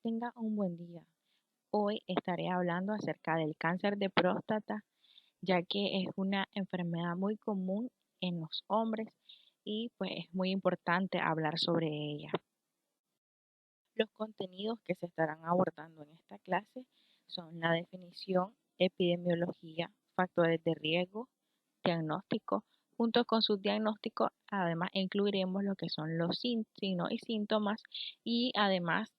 Tenga un buen día. Hoy estaré hablando acerca del cáncer de próstata, ya que es una enfermedad muy común en los hombres y pues es muy importante hablar sobre ella. Los contenidos que se estarán abordando en esta clase son la definición, epidemiología, factores de riesgo, diagnóstico. Junto con sus diagnósticos, además incluiremos lo que son los signos y síntomas y además,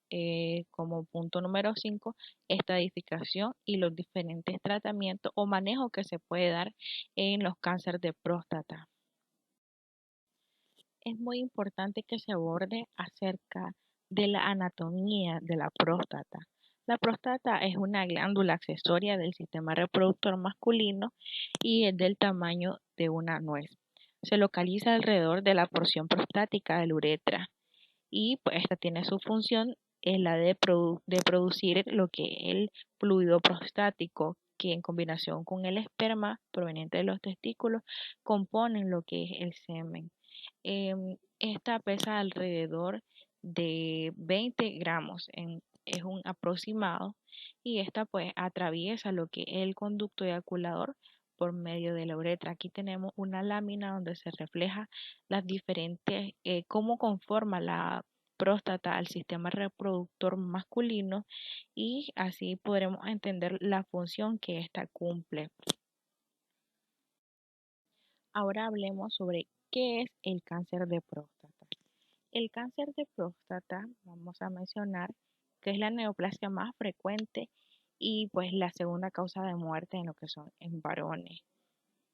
como punto número 5, estadificación y los diferentes tratamientos o manejo que se puede dar en los cánceres de próstata. Es muy importante que se aborde acerca de la anatomía de la próstata. La próstata es una glándula accesoria del sistema reproductor masculino y es del tamaño de una nuez. Se localiza alrededor de la porción prostática de la uretra y pues esta tiene su función en la de producir lo que es el fluido prostático, que en combinación con el esperma proveniente de los testículos componen lo que es el semen. Esta pesa alrededor de 20 gramos, es un aproximado, y esta pues atraviesa lo que es el conducto eyaculador por medio de la uretra. Aquí tenemos una lámina donde se refleja las diferentes, cómo conforma la próstata al sistema reproductor masculino y así podremos entender la función que ésta cumple. Ahora hablemos sobre qué es el cáncer de próstata. El cáncer de próstata, vamos a mencionar que es la neoplasia más frecuente y pues la segunda causa de muerte en lo que son en varones.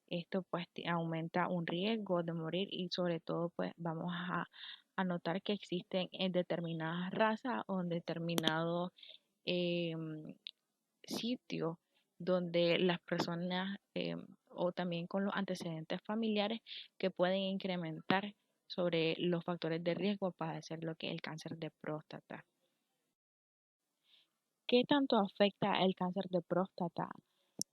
Esto pues aumenta un riesgo de morir y sobre todo pues vamos a notar que existen en determinadas razas o en determinados sitios donde las personas o también con los antecedentes familiares que pueden incrementar sobre los factores de riesgo para padecer lo que es el cáncer de próstata. ¿Qué tanto afecta el cáncer de próstata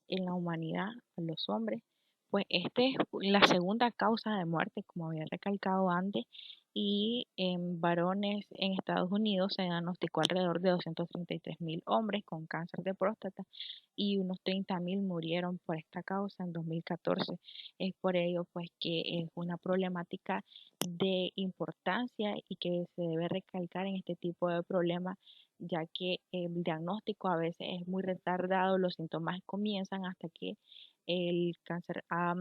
en la humanidad, a los hombres? Pues esta es la segunda causa de muerte, como había recalcado antes, y en varones en Estados Unidos se diagnosticó alrededor de 233.000 hombres con cáncer de próstata y unos 30.000 murieron por esta causa en 2014. Es por ello pues que es una problemática de importancia y que se debe recalcar en este tipo de problemas, ya que el diagnóstico a veces es muy retardado, los síntomas comienzan hasta que el cáncer ha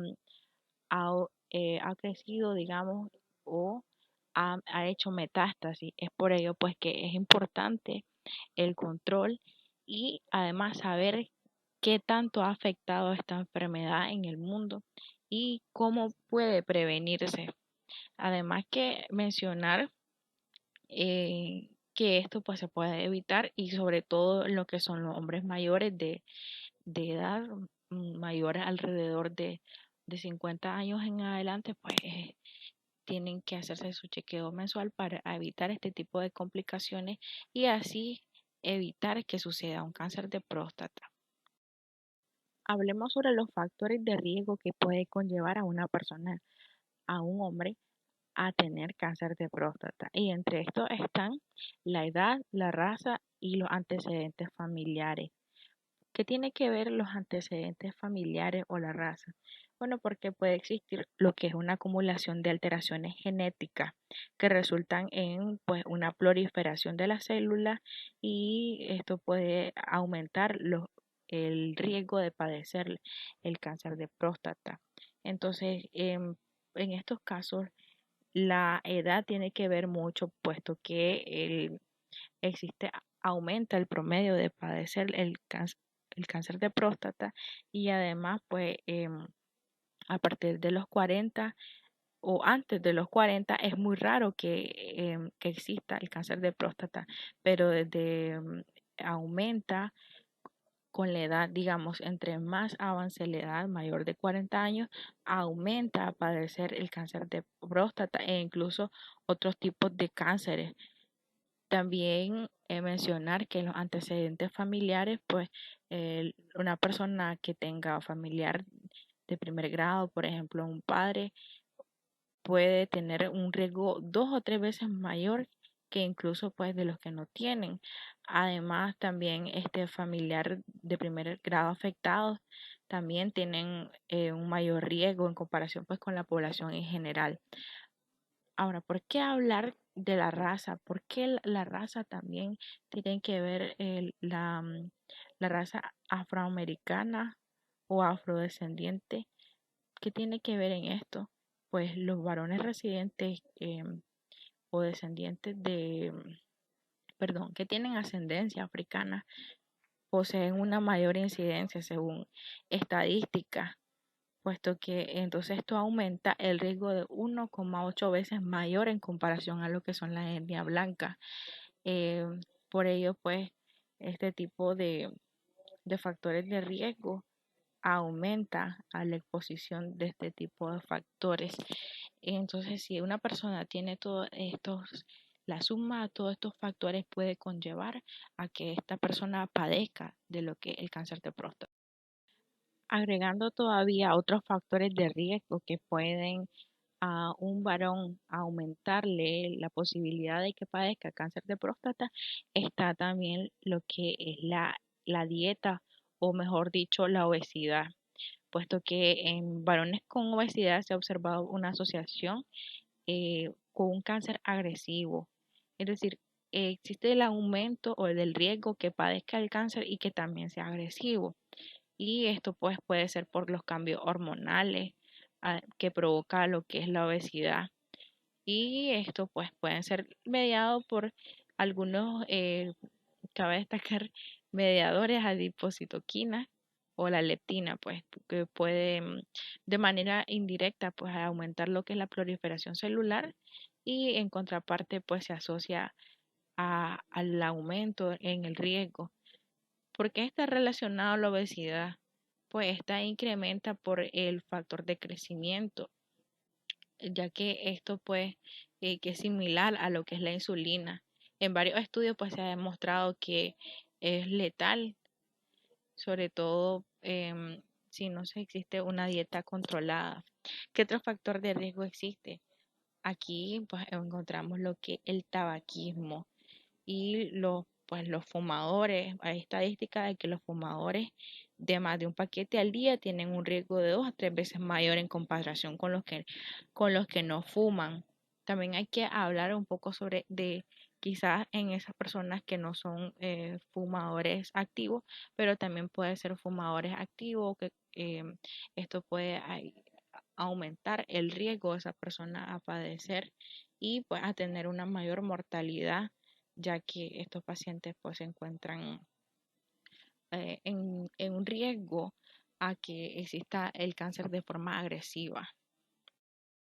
crecido, digamos, o ha hecho metástasis. Es por ello pues que es importante el control y además saber qué tanto ha afectado esta enfermedad en el mundo y cómo puede prevenirse. Además que mencionar que esto pues se puede evitar y sobre todo en lo que son los hombres mayores de edad, mayores alrededor de 50 años en adelante, pues tienen que hacerse su chequeo mensual para evitar este tipo de complicaciones y así evitar que suceda un cáncer de próstata. Hablemos sobre los factores de riesgo que puede conllevar a una persona, a un hombre, a tener cáncer de próstata. Y entre estos están la edad, la raza y los antecedentes familiares. ¿Qué tiene que ver los antecedentes familiares o la raza? Bueno, porque puede existir lo que es una acumulación de alteraciones genéticas que resultan en pues una proliferación de las células y esto puede aumentar el riesgo de padecer el cáncer de próstata. Entonces, en estos casos, la edad tiene que ver mucho, puesto que existe, aumenta el promedio de padecer el cáncer de próstata y además, pues, a partir de los 40 o antes de los 40 es muy raro que exista el cáncer de próstata, pero desde aumenta con la edad, digamos, entre más avance la edad, mayor de 40 años, aumenta a padecer el cáncer de próstata e incluso otros tipos de cánceres. También mencionar que en los antecedentes familiares, pues una persona que tenga familiar de primer grado, por ejemplo, un padre, puede tener un riesgo 2 o 3 veces mayor que incluso pues de los que no tienen. Además, también este familiar de primer grado afectados también tienen un mayor riesgo en comparación pues con la población en general. Ahora, ¿por qué hablar de la raza? ¿Por qué la raza también tiene que ver la raza afroamericana o afrodescendiente? ¿Qué tiene que ver en esto? Pues los varones residentes o descendientes perdón, que tienen ascendencia africana poseen una mayor incidencia según estadísticas, puesto que entonces esto aumenta el riesgo de 1,8 veces mayor en comparación a lo que son las etnias blancas. Eh, por ello, pues, este tipo de factores de riesgo aumenta a la exposición de este tipo de factores. Entonces, si una persona tiene todos estos, la suma de todos estos factores puede conllevar a que esta persona padezca de lo que es el cáncer de próstata. Agregando todavía otros factores de riesgo que pueden a un varón aumentarle la posibilidad de que padezca cáncer de próstata, está también lo que es la dieta o mejor dicho la obesidad, puesto que en varones con obesidad se ha observado una asociación con un cáncer agresivo. Es decir, existe el aumento o del riesgo que padezca el cáncer y que también sea agresivo. Y esto pues puede ser por los cambios hormonales que provoca lo que es la obesidad. Y esto pues pueden ser mediados por algunos, cabe destacar, mediadores adipocitoquinas o la leptina, pues que puede de manera indirecta pues aumentar lo que es la proliferación celular y en contraparte pues se asocia al aumento en el riesgo. ¿Por qué está relacionado a la obesidad? Pues esta incrementa por el factor de crecimiento, ya que esto pues que es similar a lo que es la insulina. En varios estudios pues se ha demostrado que es letal, sobre todo si no se existe una dieta controlada. ¿Qué otro factor de riesgo existe? Aquí pues encontramos lo que es el tabaquismo y los fumadores. Hay estadísticas de que los fumadores de más de un paquete al día tienen un riesgo de 2 a 3 veces mayor en comparación con los que no fuman. También hay que hablar un poco sobre de quizás en esas personas que no son fumadores activos, pero también puede ser fumadores activos, que esto puede aumentar el riesgo de esa persona a padecer y pues a tener una mayor mortalidad, ya que estos pacientes pues se encuentran en un riesgo a que exista el cáncer de forma agresiva.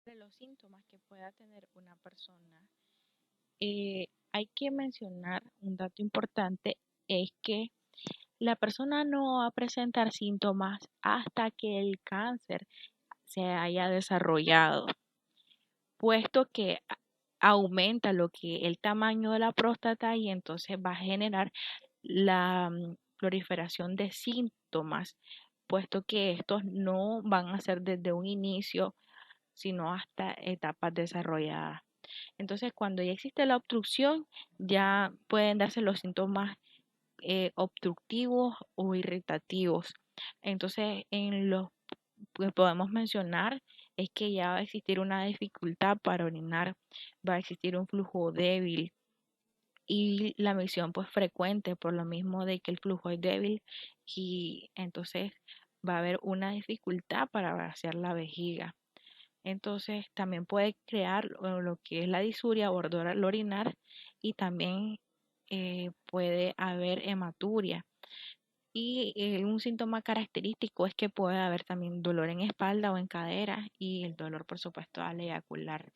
De los síntomas que pueda tener una persona, hay que mencionar un dato importante, es que la persona no va a presentar síntomas hasta que el cáncer se haya desarrollado, puesto que aumenta lo que el tamaño de la próstata y entonces va a generar la proliferación de síntomas, puesto que estos no van a ser desde un inicio, sino hasta etapas desarrolladas. Entonces, cuando ya existe la obstrucción, ya pueden darse los síntomas obstructivos o irritativos. Entonces, en los que podemos mencionar es que ya va a existir una dificultad para orinar, va a existir un flujo débil y la misión pues frecuente por lo mismo de que el flujo es débil y entonces va a haber una dificultad para vaciar la vejiga. Entonces también puede crear lo que es la disuria o ardor al orinar y también puede haber hematuria. Y un síntoma característico es que puede haber también dolor en espalda o en cadera y el dolor, por supuesto, al eyacular.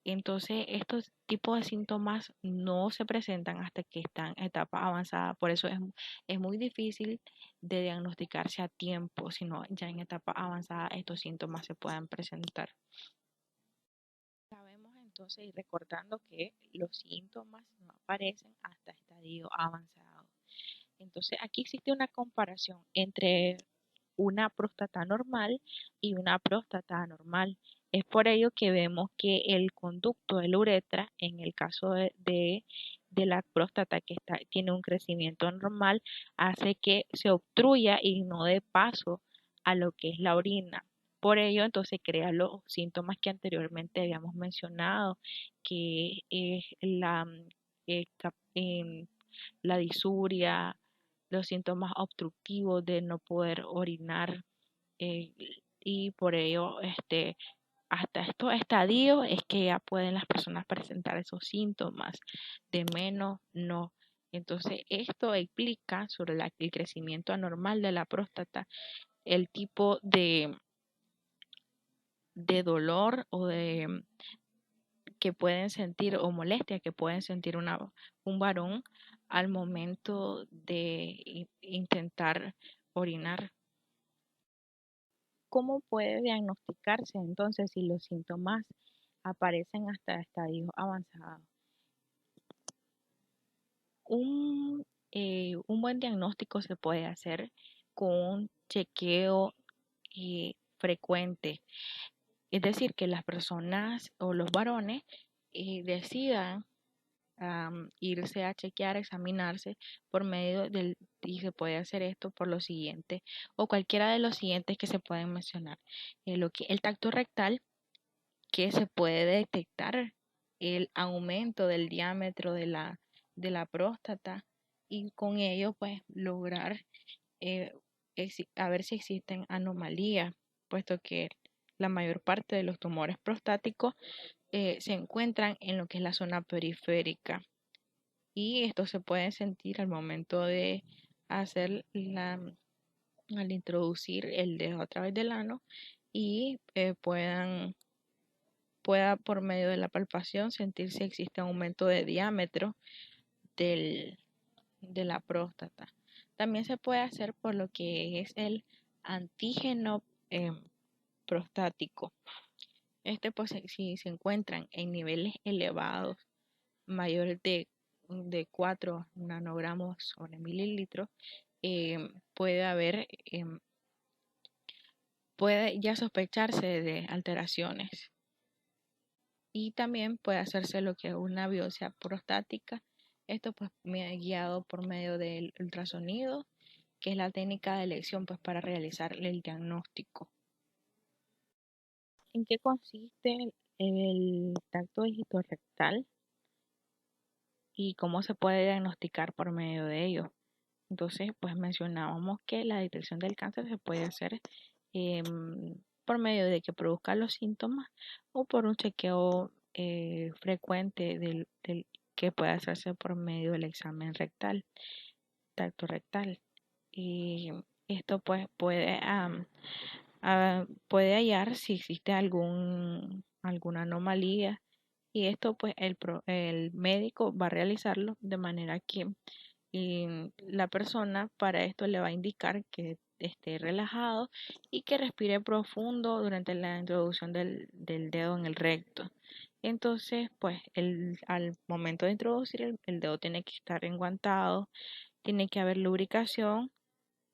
Entonces, estos tipos de síntomas no se presentan hasta que están en etapa avanzada. Por eso es muy difícil de diagnosticarse a tiempo, sino ya en etapa avanzada estos síntomas se pueden presentar. Sabemos entonces y recordando que los síntomas no aparecen hasta estadio avanzado. Entonces, aquí existe una comparación entre una próstata normal y una próstata anormal. Es por ello que vemos que el conducto de la uretra, en el caso de la próstata que tiene un crecimiento normal, hace que se obstruya y no dé paso a lo que es la orina. Por ello, entonces crea los síntomas que anteriormente habíamos mencionado, que es eh, cap- em, la disuria, los síntomas obstructivos de no poder orinar, eh, y por ello hasta estos estadios es que ya pueden las personas presentar esos síntomas, de menos no. Entonces, esto explica sobre el crecimiento anormal de la próstata, el tipo de dolor o de que pueden sentir o molestia que pueden sentir un varón al momento de intentar orinar. ¿Cómo puede diagnosticarse entonces si los síntomas aparecen hasta estadios avanzados? Un buen diagnóstico se puede hacer con un chequeo frecuente, es decir, que las personas o los varones decidan irse a chequear, examinarse por medio y se puede hacer esto por lo siguiente, o cualquiera de los siguientes que se pueden mencionar. El tacto rectal, que se puede detectar el aumento del diámetro de la próstata y con ello pues lograr eh, a ver si existen anomalías, puesto que la mayor parte de los tumores prostáticos se encuentran en lo que es la zona periférica y esto se puede sentir al momento de hacer al introducir el dedo a través del ano y pueda por medio de la palpación sentir si existe aumento de diámetro del, de la próstata. También se puede hacer por lo que es el antígeno prostático. Pues si se encuentran en niveles elevados, mayores de 4 nanogramos sobre mililitros, puede haber, puede ya sospecharse de alteraciones. Y también puede hacerse lo que es una biopsia prostática. Esto pues guiado por medio del ultrasonido, que es la técnica de elección pues para realizar el diagnóstico. ¿En qué consiste el tacto rectal y cómo se puede diagnosticar por medio de ello? Entonces, pues mencionábamos que la detección del cáncer se puede hacer por medio de que produzca los síntomas o por un chequeo frecuente que puede hacerse por medio del examen rectal, tacto rectal. Y esto pues puede hallar si existe alguna anomalía y esto pues el médico va a realizarlo de manera que la persona para esto le va a indicar que esté relajado y que respire profundo durante la introducción del dedo en el recto. Entonces, pues al momento de introducir el dedo tiene que estar enguantado, tiene que haber lubricación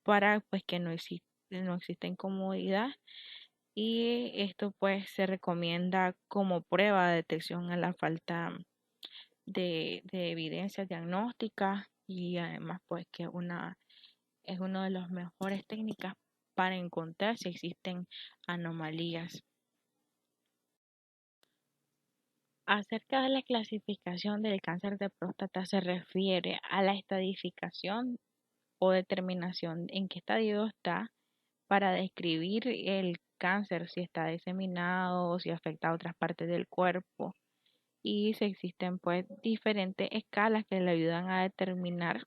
para pues que no exista incomodidad y esto pues se recomienda como prueba de detección a la falta de evidencias diagnósticas y además pues que es una de las mejores técnicas para encontrar si existen anomalías. Acerca de la clasificación del cáncer de próstata se refiere a la estadificación o determinación en qué estadio está para describir el cáncer, si está diseminado o si afecta a otras partes del cuerpo. Y si existen pues diferentes escalas que le ayudan a determinar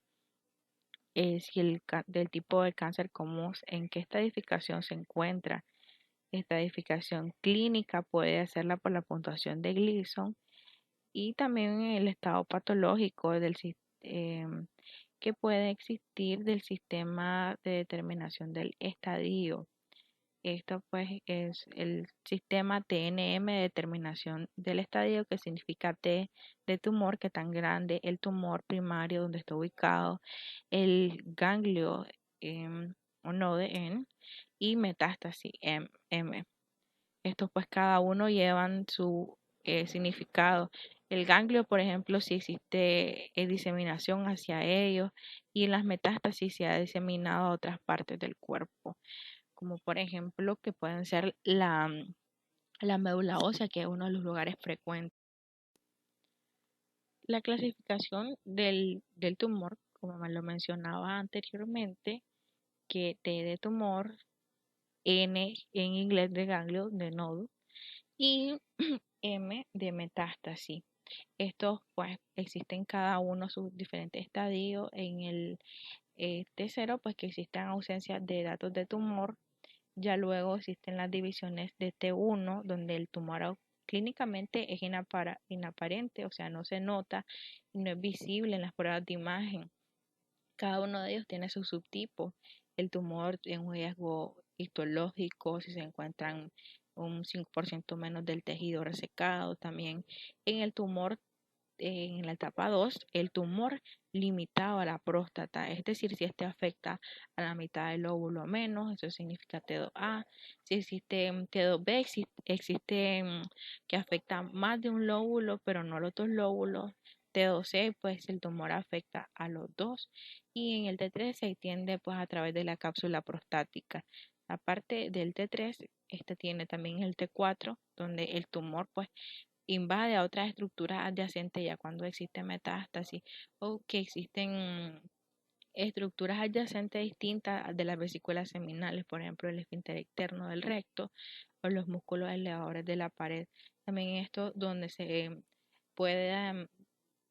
si del tipo de cáncer, en qué estadificación se encuentra. Estadificación clínica puede hacerla por la puntuación de Gleason y también el estado patológico que puede existir del sistema de determinación del estadio. Esto pues es el sistema TNM de determinación del estadio, que significa T de tumor, que tan grande, el tumor primario donde está ubicado, el ganglio o node N y metástasis M. Estos pues cada uno llevan su significado. El ganglio, por ejemplo, si existe diseminación hacia ellos, y en las metástasis se ha diseminado a otras partes del cuerpo, como por ejemplo que pueden ser la médula ósea, que es uno de los lugares frecuentes. La clasificación del tumor, como me lo mencionaba anteriormente, que T de tumor, N en inglés de ganglio, de nodo, y M de metástasis. Estos pues existen cada uno sus diferentes estadios. En el T0 pues que existen ausencia de datos de tumor. Ya luego existen las divisiones de T1 donde el tumor clínicamente es inaparente, o sea, no se nota y no es visible en las pruebas de imagen. Cada uno de ellos tiene su subtipo. El tumor es un riesgo histológico si se encuentran un 5% menos del tejido resecado. También en el tumor, en la etapa 2, el tumor limitado a la próstata, es decir, si este afecta a la mitad del óvulo o menos, eso significa T2A. Si existe T2B, existe que afecta más de un lóbulo, pero no los dos lóbulos. T2C, pues el tumor afecta a los dos. Y en el T3 se extiende pues a través de la cápsula prostática. Aparte del T3, este tiene también el T4, donde el tumor pues invade a otras estructuras adyacentes ya cuando existe metástasis o que existen estructuras adyacentes distintas de las vesículas seminales, por ejemplo el esfínter externo del recto o los músculos elevadores de la pared. También esto donde se puede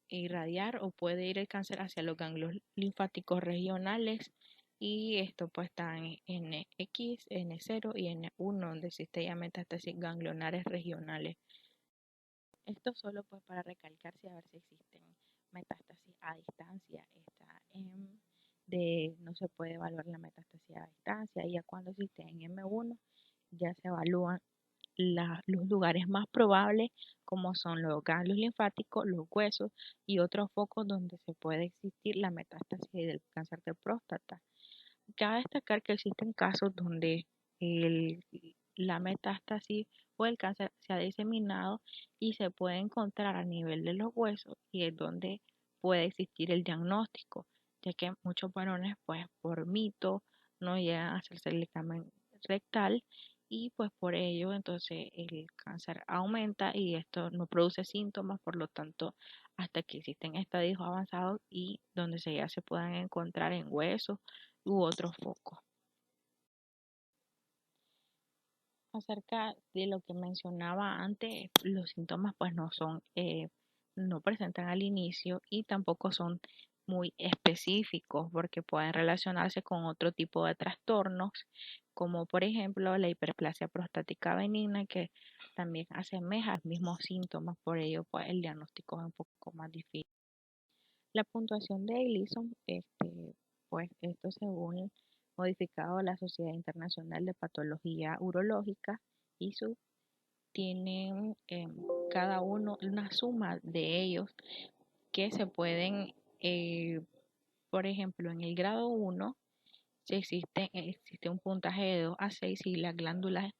irradiar o puede ir el cáncer hacia los ganglios linfáticos regionales, y esto pues está en NX, N0 y N1 donde existe ya metástasis ganglionares regionales. Esto solo pues para recalcarse a ver si existen metástasis a distancia. Está no se puede evaluar la metástasis a distancia, y ya cuando existe en M1 ya se evalúan los lugares más probables, como son los ganglios linfáticos, los huesos y otros focos donde se puede existir la metástasis del cáncer de próstata. Cabe destacar que existen casos donde el, la metástasis o el cáncer se ha diseminado y se puede encontrar a nivel de los huesos, y es donde puede existir el diagnóstico, ya que muchos varones pues por mito no llegan a hacerse el examen rectal, y pues por ello entonces el cáncer aumenta y esto no produce síntomas, por lo tanto hasta que existen estadios avanzados y donde ya se puedan encontrar en huesos u otros focos. Acerca de lo que mencionaba antes, los síntomas pues no presentan al inicio y tampoco son muy específicos porque pueden relacionarse con otro tipo de trastornos, como por ejemplo la hiperplasia prostática benigna, que también asemeja los mismos síntomas, por ello pues el diagnóstico es un poco más difícil. La puntuación de Gleason, pues esto según modificado la Sociedad Internacional de Patología Urológica, ISU, tienen cada uno una suma de ellos que se pueden, por ejemplo, en el grado 1, si existe un puntaje de 2 a 6 y las glándulas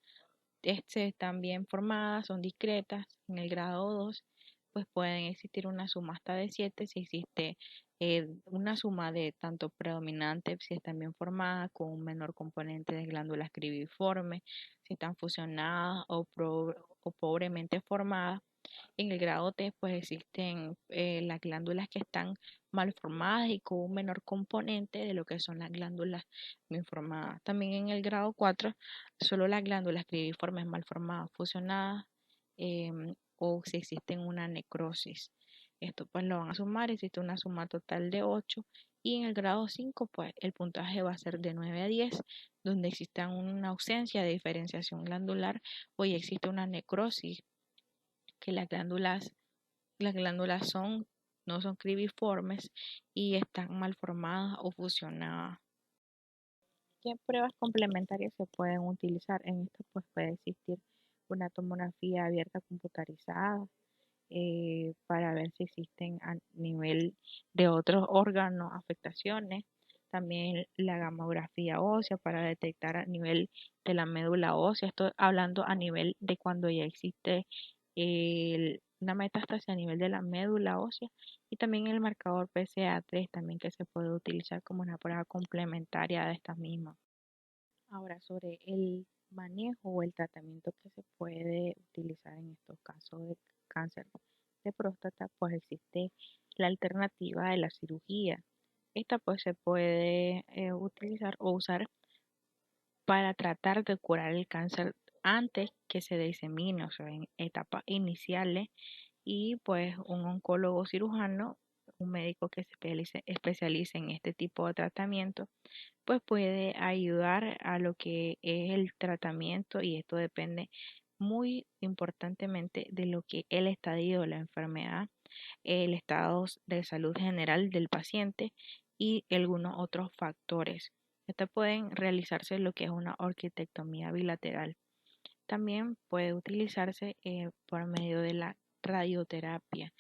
están bien formadas, son discretas. En el grado 2 pues pueden existir una suma hasta de 7 si existe una suma de tanto predominante, si están bien formadas, con un menor componente de glándulas cribiformes, si están fusionadas o pobremente formadas. En el grado T, pues existen las glándulas que están mal formadas y con un menor componente de lo que son las glándulas bien formadas. También en el grado 4, solo las glándulas cribiformes mal formadas, fusionadas, o si existen una necrosis. Esto pues lo van a sumar, existe una suma total de 8, y en el grado 5 pues el puntaje va a ser de 9 a 10, donde exista una ausencia de diferenciación glandular o ya existe una necrosis, que las glándulas no son cribiformes y están mal formadas o fusionadas. ¿Qué pruebas complementarias se pueden utilizar? En esto pues puede existir una tomografía abierta computarizada para ver si existen a nivel de otros órganos afectaciones. también la gamografía ósea para detectar a nivel de la médula ósea. Estoy hablando a nivel de cuando ya existe una metástasis a nivel de la médula ósea, y también el marcador PSA3 también, que se puede utilizar como una prueba complementaria de estas mismas. Ahora, sobre el manejo o el tratamiento que se puede utilizar en estos casos de cáncer de próstata, pues existe la alternativa de la cirugía. Esta pues se puede utilizar o usar para tratar de curar el cáncer antes que se disemine, o sea, en etapas iniciales. Y pues un oncólogo cirujano, un médico que se especialice en este tipo de tratamiento, pues puede ayudar a lo que es el tratamiento, y esto depende muy importantemente de lo que el estadio de la enfermedad, el estado de salud general del paciente y algunos otros factores. Estos pueden realizarse lo que es una orquitectomía bilateral. También puede utilizarse por medio de la radioterapia.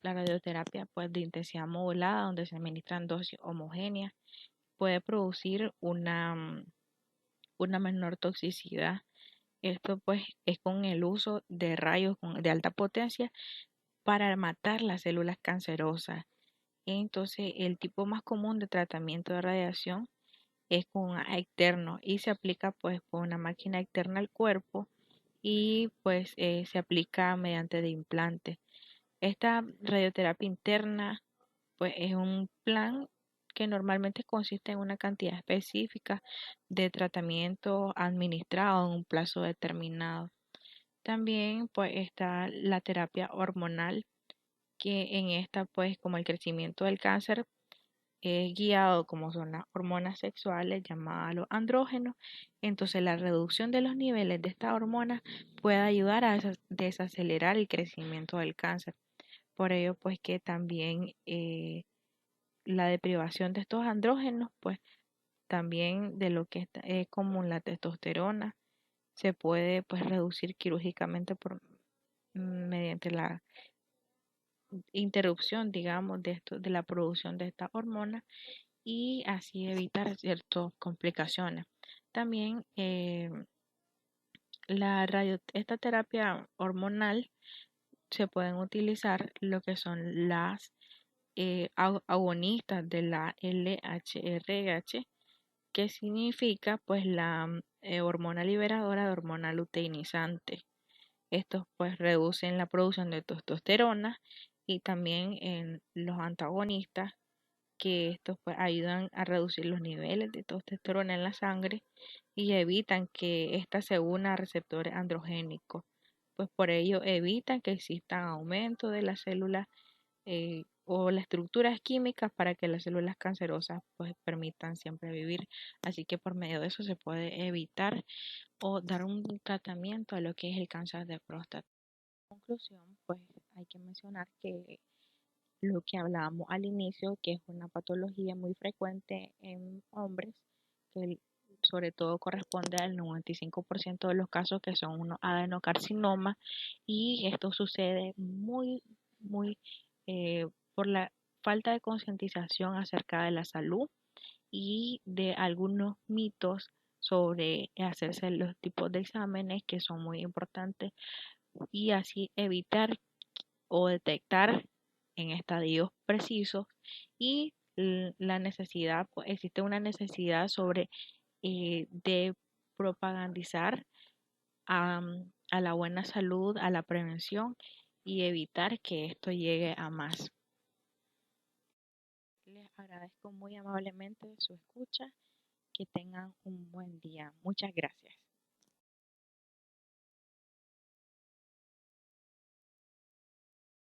La radioterapia pues de intensidad modulada, donde se administran dosis homogéneas, puede producir una menor toxicidad. Esto pues es con el uso de rayos de alta potencia para matar las células cancerosas. Entonces, el tipo más común de tratamiento de radiación es con un externo, y se aplica pues con una máquina externa al cuerpo, y pues se aplica mediante de implantes. Esta radioterapia interna pues es un plan que normalmente consiste en una cantidad específica de tratamiento administrado en un plazo determinado. También pues está la terapia hormonal, que en esta pues como el crecimiento del cáncer es guiado como son las hormonas sexuales llamadas los andrógenos, entonces la reducción de los niveles de estas hormonas puede ayudar a desacelerar el crecimiento del cáncer. Por ello pues que también la deprivación de estos andrógenos, pues también de lo que es común la testosterona, se puede pues reducir quirúrgicamente mediante la interrupción, digamos, de esto, de la producción de esta hormona, y así evitar ciertas complicaciones. También esta terapia hormonal se pueden utilizar lo que son las agonistas de la LHRH, que significa pues la hormona liberadora de hormona luteinizante. Estos pues reducen la producción de testosterona, y también en los antagonistas, que estos pues ayudan a reducir los niveles de testosterona en la sangre y evitan que ésta se una a receptores androgénicos. Pues por ello evitan que existan aumento de las células o las estructuras químicas para que las células cancerosas pues permitan siempre vivir. Así que por medio de eso se puede evitar o dar un tratamiento a lo que es el cáncer de próstata. En conclusión, pues hay que mencionar que lo que hablábamos al inicio, que es una patología muy frecuente en hombres, que sobre todo corresponde al 95% de los casos, que son unos adenocarcinomas, y esto sucede muy por la falta de concientización acerca de la salud y de algunos mitos sobre hacerse los tipos de exámenes que son muy importantes, y así evitar o detectar en estadios precisos. Y la necesidad, pues existe una necesidad sobre de propagandizar a la buena salud, a la prevención, y evitar que esto llegue a más. Les agradezco muy amablemente su escucha. Que tengan un buen día. Muchas gracias.